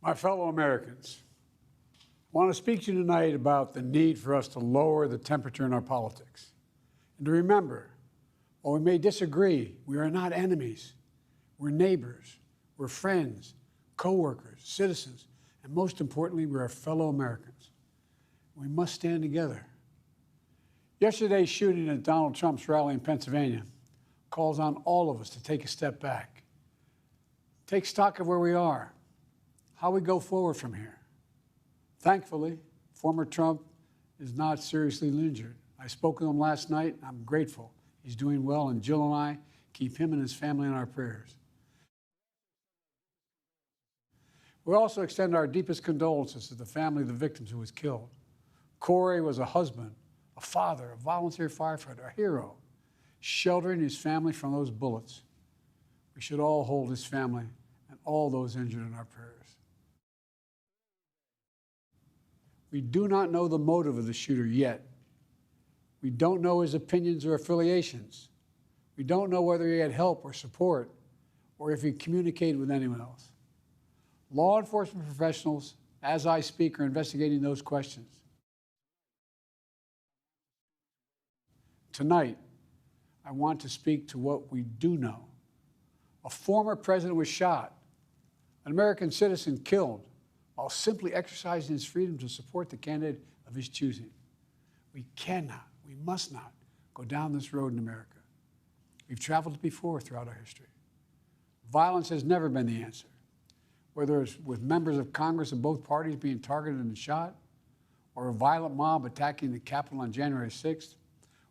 My fellow Americans, I want to speak to you tonight about the need for us to lower the temperature in our politics. And to remember, while we may disagree, we are not enemies. We're neighbors, we're friends, co-workers, citizens, and most importantly, we're our fellow Americans. We must stand together. Yesterday's shooting at Donald Trump's rally in Pennsylvania calls on all of us to take a step back, take stock of where we are, how we go forward from here. Thankfully, former Trump is not seriously injured. I spoke with him last night. I'm grateful. He's doing well, and Jill and I keep him and his family in our prayers. We also extend our deepest condolences to the family of the victims who was killed. Corey was a husband, a father, a volunteer firefighter, a hero, sheltering his family from those bullets. We should all hold his family and all those injured in our prayers. We do not know the motive of the shooter yet. We don't know his opinions or affiliations. We don't know whether he had help or support or if he communicated with anyone else. Law enforcement professionals, as I speak, are investigating those questions. Tonight, I want to speak to what we do know. A former president was shot, an American citizen killed, while simply exercising his freedom to support the candidate of his choosing. We cannot, we must not go down this road in America. We've traveled it before throughout our history. Violence has never been the answer, whether it's with members of Congress of both parties being targeted and shot, or a violent mob attacking the Capitol on January 6th,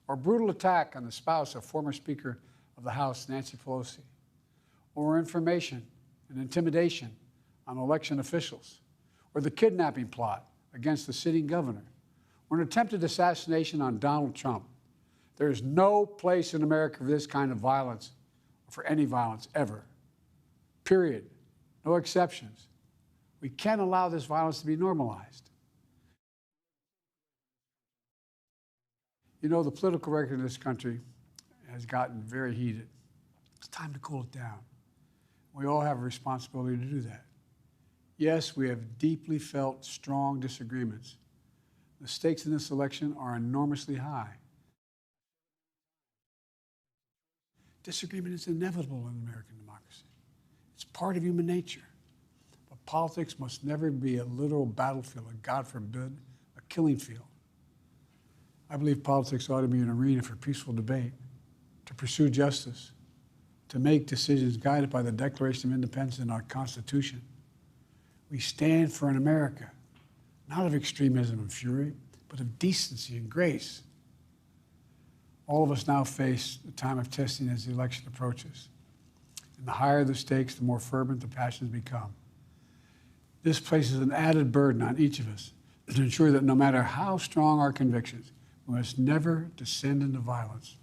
or a brutal attack on the spouse of former Speaker of the House, Nancy Pelosi, or information and intimidation on election officials, or the kidnapping plot against the sitting governor, or an attempted assassination on Donald Trump. There is no place in America for this kind of violence, or for any violence ever. Period. No exceptions. We can't allow this violence to be normalized. You know, the political record in this country has gotten very heated. It's time to cool it down. We all have a responsibility to do that. Yes, we have deeply felt strong disagreements. The stakes in this election are enormously high. Disagreement is inevitable in American democracy. It's part of human nature. But politics must never be a literal battlefield, or God forbid, a killing field. I believe politics ought to be an arena for peaceful debate, to pursue justice, to make decisions guided by the Declaration of Independence and our Constitution. We stand for an America, not of extremism and fury, but of decency and grace. All of us now face a time of testing as the election approaches. And the higher the stakes, the more fervent the passions become. This places an added burden on each of us to ensure that no matter how strong our convictions, we must never descend into violence.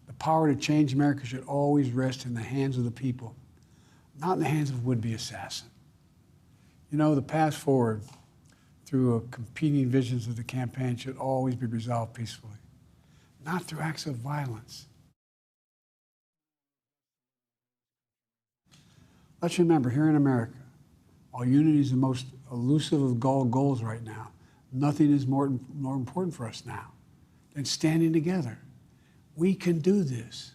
The power to change America should always rest in the hands of the people, not in the hands of a would-be assassin. You know, the path forward through competing visions of the campaign should always be resolved peacefully, not through acts of violence. Let's remember, here in America, while unity is the most elusive of all goals right now, nothing is more important for us now than standing together. We can do this.